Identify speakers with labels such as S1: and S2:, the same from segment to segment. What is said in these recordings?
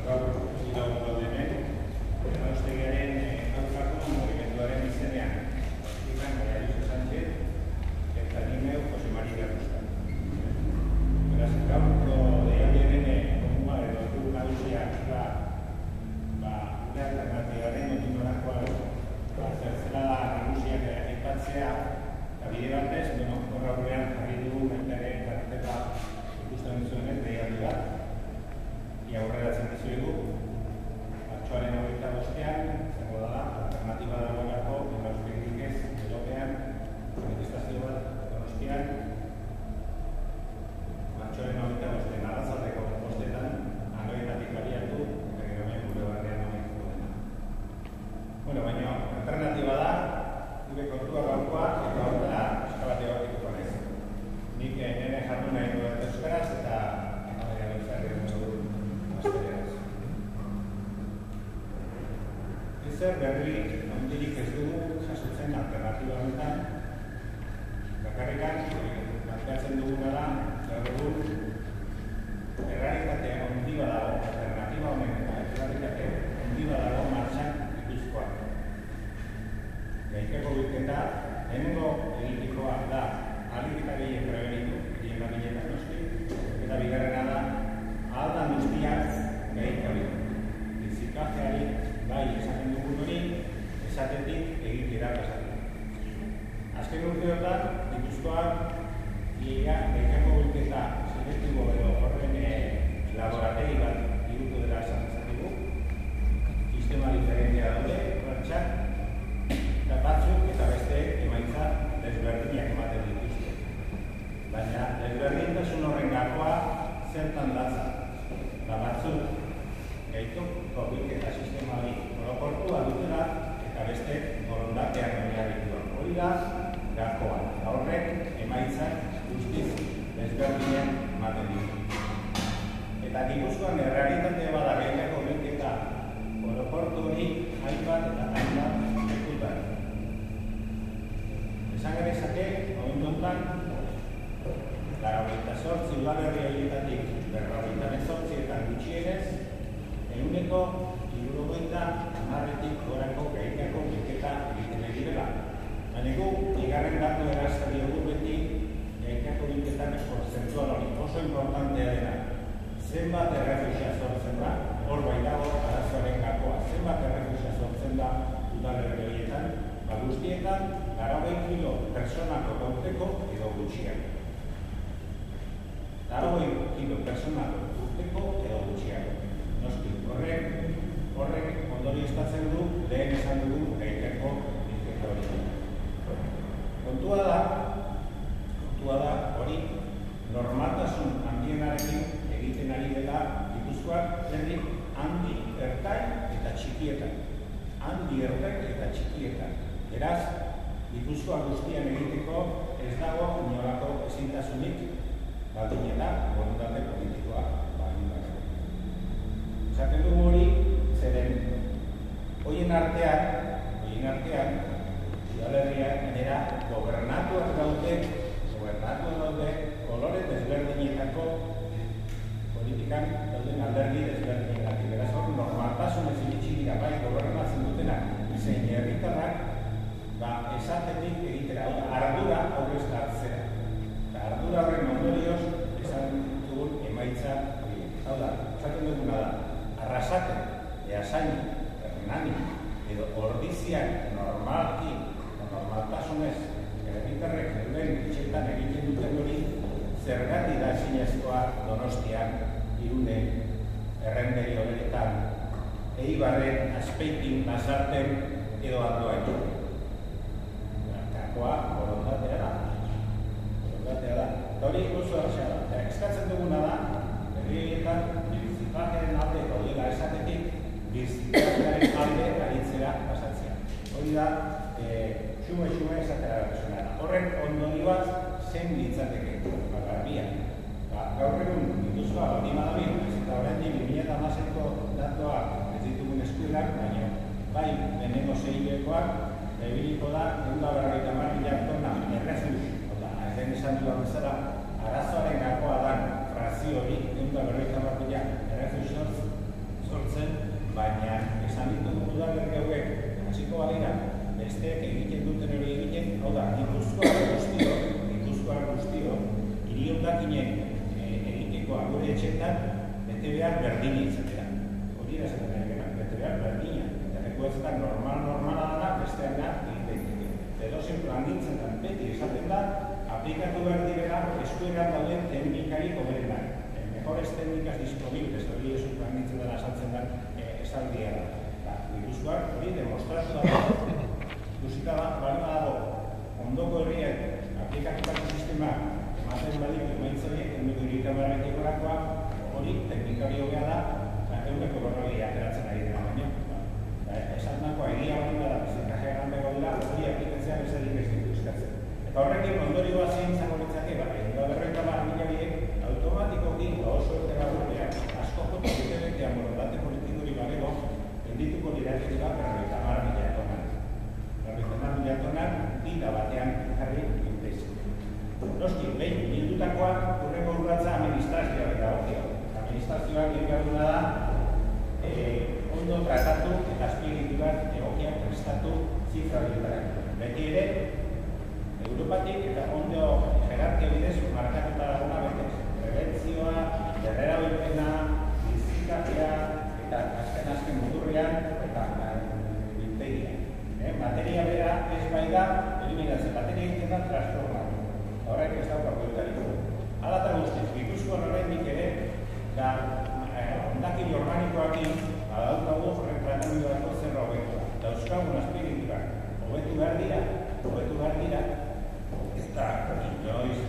S1: gaur lagun gaude hemen, Donostiaren aurkako mugimenduaren izenean. Iban María Luisa Sánchez eta ni neu Jose María Costa. Beraz, gaurko deialdiaren komua edo helburu nagusia da une alternatibaren ondinorakoa zertzela nagusiak aipatzea eta bide batez, hor aurrean jarri dugu mentaren kartela ikusten zuenez deialdi bat. Ia aurreratzen dizuegu, martxoaren 25ean, izango da, alternatiba dagoelako, Donostiatik ez, Belopean, manifestazio bat Donostian, martxoaren 25ean, arratzaldeko postetan, anoetatik baliatu, eta gero hemen gure barrean amaituko dena. Baina, alternatiba da, gure kontua gaurkoa, eta horrela, eskabateo bat ikuko naiz. Nik nire jardu nahi duen euskaraz, eta Maria Luisa Ezer berri handirik ez dugu jasotzen alternatiba honetan. Bakarrikan, planteatzen duguna da, gaur egun errealitate handi badago, alternatiba honen eta errealitate handi badago martxan Gipuzkoan. Gaikako bilketa, lehenengo egitikoa da ahalik eta gehien prebenitu, gehien bagiletan noski, eta bigarrena da ahal dan guztiak gaikabitu. Bizikajeari bai esaten dugun hori, esatetik egitera pasatzen. Azken urteotan, Gipuzkoan, gaikako bilketa selektibo edo horren laborategi bat igutu dela esatzen dugu. Sistema diferentzia daude, urratxak, eta batzuk eta beste emaitza desberdinak ematen dituzte. Baina, desberdintasun horren gakoa zertan datza. Batzuk, gaituko bilketa sistema hori orokortua dutela eta beste borondatean oinarrituan. Hori da gakoa, eta horrek emaitzak guztiz desberdinak ematen ditu. Eta Gipuzkoan errealitate bada gaitako bilketa orokortu hori hainbat eta hainbat lekutan. Esan genezake, momentu honetan, 98 udalerri horietatik 98etan gutxienez, ehuneko 70-tik gorako gaikako bilketa egiten direla. Baina gu, bigarren datu erazten diogu beti gaikako bilketan porzentual hori oso importantea dena. Zenbat errefusia sortzen da, hor baitago arazoaren gakoa. Zenbat errefusia sortzen da udalerri horietan, guztietan 80 kilo personako gauteko edo gutxiak. 80 kilo personako urteko edo gutxiak. Noski, horrek ondorioztatzen du lehen esan dugu gaikako bilketa hori. Kontua da hori normaltasun handienarekin egiten ari dela Gipuzkoan herri handi, ertain eta txikietan. Handi, ertain eta txikietan. Beraz, Gipuzkoa guztian egiteko ez dago inolako ezintasunik baldin eta borondate politikoa baldin dago. Esaten dugu hori, zeren horien artean, udalerriak gainera gobernatuak daude, kolore desberdinetako politikan dauden alderdi desberdinetatik. Beraz hor, normaltasunez iritsi dira bai gobernatzen dutenak, zein herritarrak, esatetik egitera, ardura aurrez hartzera. Eta ardura horren ondorioz, esan dugun emaitza hori. Hau da, esaten duguna da, Arrasate, Beasain, Hernani, edo ordiziak normaltasunez, herritarrek duen itxetan egiten duten hori, zergatik da ezinezkoa Donostian, Irunen, Errenderi horretan, Eibarren, Azpeitin, Lasarten, edo Andoain. Gakoa, borondatea da. Eta hori oso erraza da. Eta eskatzen duguna da, herri horietan, bizipajaren alde gaudela esatetik, bizipajaren alde aritzera pasatzea. Hori da, xume esatera pertsona da. Horren ondorioaz zen litzateke, garbia. Gaur egun, Gipuzkoa, baldin badabil, eta horretik 2016ko datuak ez ditugun eskuelak, baina bai, lehenengo seihilekoak, ebiliko da, 150.000 tona errefus, lehen esan duan bezala, arazoaren gakoa dan frazio hori, 150.000 errefus etxeetan bete behar berdina izatera. Hori da esaten ari gara, bete behar berdina. Eta leku ez normala dela bestean da egin daiteke. Edozein plangintzetan beti esaten da, aplikatu behar direla eskueran dauden teknikari hoberenak. Mejores técnicas disponibles, hori ez plangintzetan azaltzen da esaldia da. Gipuzkoak hori demostratu dago, ikusita balima dago, ondoko herriak aplikatutako sistema ematen baditu emaitzaiek, ehuneko 30%koa hori teknikari hobea da, ehuneko 40 ateratzen ari dena baino. Esandakoa egia hori da, bizikajea ganbego dira, hori aplikatzea bezarik ez ditu eskatzen. Eta horrekin ondorioa zein izango litzake, berrogeita automatikoki oso ertera gureak asko jota dute borondate politikori bagego, endituko lirateka 50.000 tonan. 50.000 tonan dita batean jarri dutez. Noski, behin bildutakoa hurrengo urratza administrazioa eta hori. Administrazioak egin da ondo tratatu eta azpiegiturak egokiak prestatu zifra horietarako. Beti ere, Europatik eta ondo jerarkia bidez markatuta daguna betez. Prebentzioa, berrerabilpena, bizikatzea eta azken muturrean eta biltegia. Materia bera ez bai da, eliminatzen. Materia egiten da transformatu. Horrek ez dauka koetariko. Hala eta guztiz, Gipuzkoan oraindik ere, da hondakin organikoakin, badaukagu retratamenduako zerra hobetua. Dauzkagun azpiegiturak hobetu behar dira, eta inoiz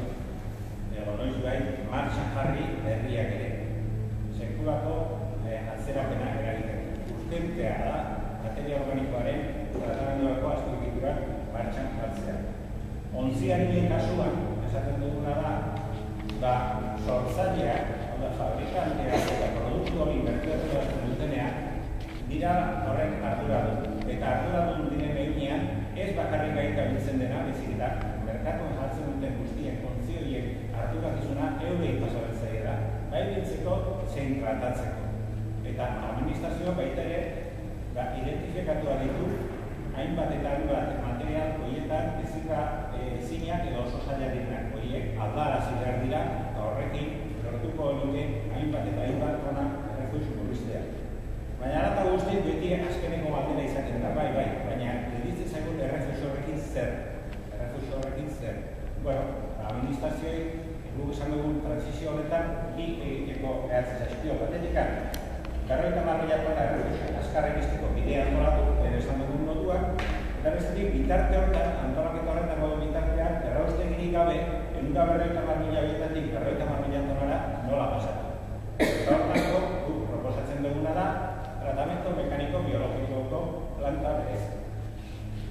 S1: gai martxan jarri herriak ere. Sekulako atzerapena eragiten. Urtentea da, materia organikoaren tratamenduako azpiegiturak martxan jartzea. Ontziaren kasuan, esaten duguna da, sortzaileak, fabrikanteak eta produktu hori inberturatzen dutenean, dira horren arduradun. Eta arduradun diren eginean, ez bakarrik gaita biltzen dena, beziketa, merkatuan jartzen duten guztien ontzioiek ardurakizuna eurei pasabetzaia da, bai biltzeko zein tratatzeko. Eta administrazioa baita ere, identifikatua ditu, hainbat eta hainbat material horietan ezinak edo oso zaila direnak horiek aldarazi behar dira eta horrekin lortuko luke hainbat eta hainbat tona errefuxio murriztea. Baina ara eta guztiek beti azkeneko galdera izaten da, bai, baina deditzen zaigun errefuxio horrekin zer. Bueno, administrazioi guk esan dugun transizio honetan bi egiteko behatzen zaizkio. Batetikan, 50.000 tona errefuxio azkarra egizteko bidea antolatu, esan dugun moduak, eta bestetik, bitarte horretan, antolaketa horretan godo bitartean, erraustegirik gabe, 50.000 horietatik 50.000 tonara nola pasatu. Eta horretako, guk proposatzen duguna da, tratamiento mekaniko biologikoko planta berez.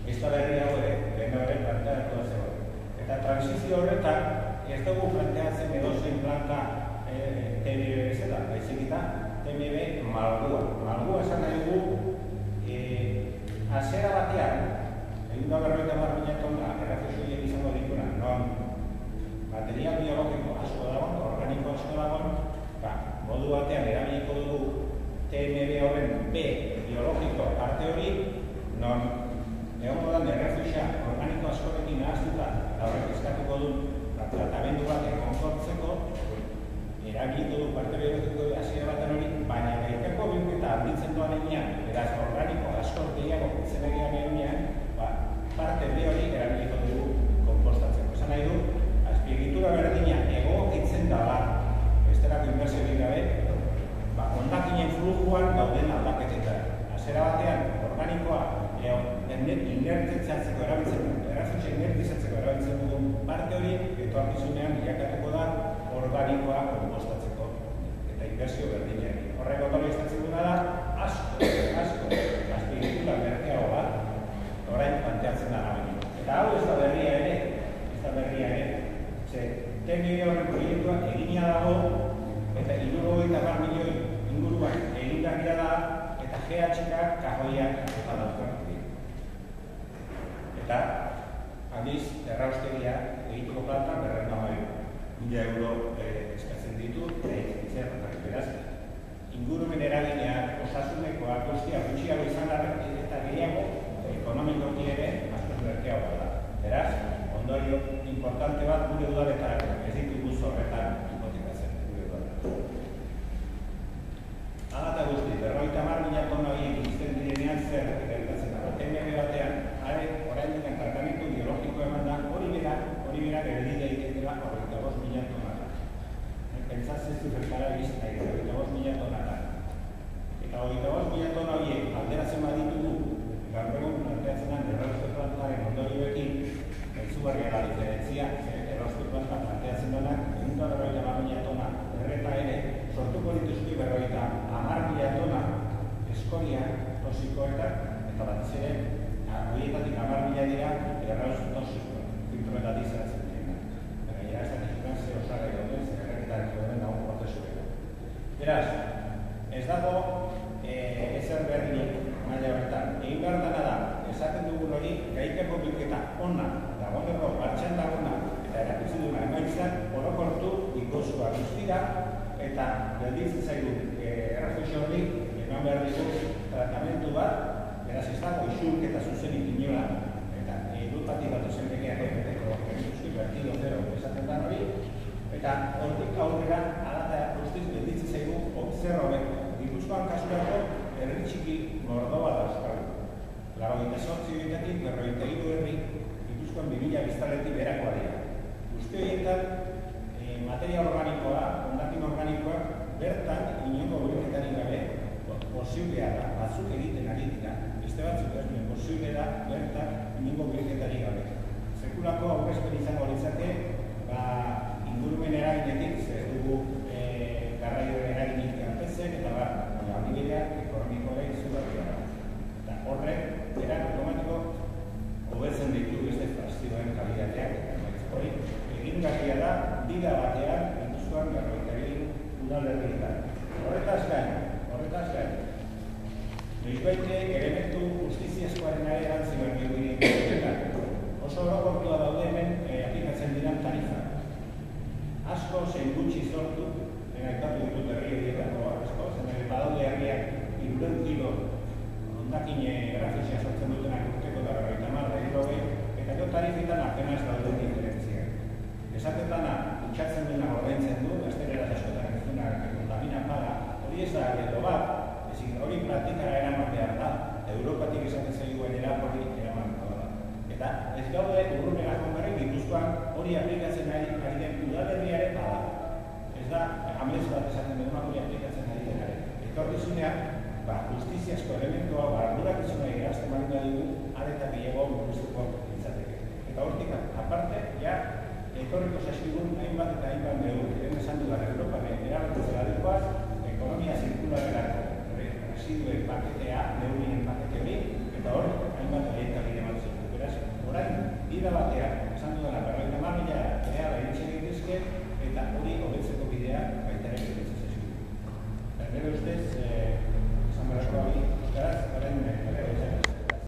S1: Ez da berri hau ere, lehen horren planteatu da zegoen. Eta transizio horretan, ez dugu planteatzen edozein planta TMB bezala, baizik eta TMB malgua. Malgua esan nahi dugu, hasiera batean, 50.000 tona errefuxioiek izango dituna, non material biologiko asko dagoen, organiko asko dagoen, modu batean erabiliko dugu TMB horren B biologiko parte hori, non egongo dan errefuxia organiko askorekin nahaztuta eta horrek eskatuko du tratamendu bat egonkortzeko, erabiliko du parte biologiko hasiera batean hori, baina gaiteko bilketa handitzen doan eginean, beraz organiko askor gehiago itzen egian eginean, parte B hori erabiliko dugu konpostatzeko. Esan nahi du, azpiegitura berdina egokitzen dela, besterako inbertsiorik gabe, hondakinen flujuan dauden aldaketetara. Hasiera batean, organikoa inertitzatzeko erabiltzen dugu, errefuxia inertizatzeko erabiltzen dugu parte hori, etorkizunean bilakatuko da organikoa konpostatzeko eta inbertsio berdinak. Horrek ondorio izatzen duguna da, asko, azpiegitura merkeago bat, orain planteatzen da nahi. Eta hau ez da berria ere, TMB horren proiektua egina dago, eta 70 milioi inguruan egingarria da, eta GHK kajoiak eta dauzkan. Eta, aldiz, erraustegia egiteko planta 200.000 euro eskatzen ditu, beraz, ingurumen eragileak, osasunekoak, guztia, gutxiago izan eta gehiago, ekonomikoki ere, askoz merkeagoa da. Beraz, ondorio importante bat gure udaletara, ez ditugu zorretan hipotekatzen gure udaletara. toxikoetan, eta batez ere, horietatik 10.000 dira, errauz toxikoa, filtroetatik zeratzen dira. Gainera, estrategikoan ze osagai dauden, ze erreketareko dauden dago prozesuera. Beraz, ez dago ezer berririk maila horretan. Egin behar dena da, esaten dugun hori, gaikako bilketa ona, dagoeneko martxan dagona, eta erakutsi duna emaitzak orokortu ikozua guztira, eta gelditzen zaigu erreflexio hori, eman behar ditu tratamentu bat, beraz ez dago isurketa zuzenik inola, eta edulpatik bat ozen bekeak egiteko, vertido zero esaten den hori, eta hortik aurrera alata guztiz gelditzen zaigu zer hobeto. Gipuzkoan kasurako herri txiki mordoa dauzkagu. 28 horietatik 43 herri Gipuzkoan 2000 biztanletik beherakoa dira. Guzti horietan materia organikoa, hondakin organikoak bertan inongo bilketarik gabe posiblea da, batzuk egiten ari dira. Beste batzuk ez duen posible da bertan inongo bilketarik gabe. Sekulako aurkezpen izango litzake, ingurumen eraginetik, ez dugu garraioen eraginik kanpezen, eta baina adibidea ekonomikoa izugarria da. Eta horrek, automatiko hobetzen ditu beste frazioen kalitateak, eta hori, egingarria da, dira batean, Gipuzkoan 42 udalerrietan. Horretaz gain, noizbaite elementu justiziazkoaren ere erantzun behar dugu oso orokortua daude hemen aplikatzen diran tarifak. Asko zein gutxi sortu, aipatu ditut herri horietako asko, zen badaude herriak 300 kilo hondakin grafisia sortzen dutenak urteko da 50 eta jo tarifetan apenas dauden diferentziak. Esaten dana, utxatzen duena ordaintzen du, gaztereraz askotan ez duena kontamina paga, hori ez da edo bat, hori praktikara eraman behar da, Europatik esaten zaiguen hori eraman da. Eta ez gaude urrunera joan Gipuzkoan hori aplikatzen ari den udalerriaren bada. Ez da, amez bat esaten duguna hori aplikatzen ari denaren. Etorkizunean, justiziazko elementua, ardurakizuna egirazten bali da dugu, areta gehiago murriztuko izateke. Eta hortik, aparte, etorriko zaizkigun hainbat eta hainbat negur. Eren esan dudan, Europan erabakitzea dikoaz, ekonomia zirkularerako residuen paketea,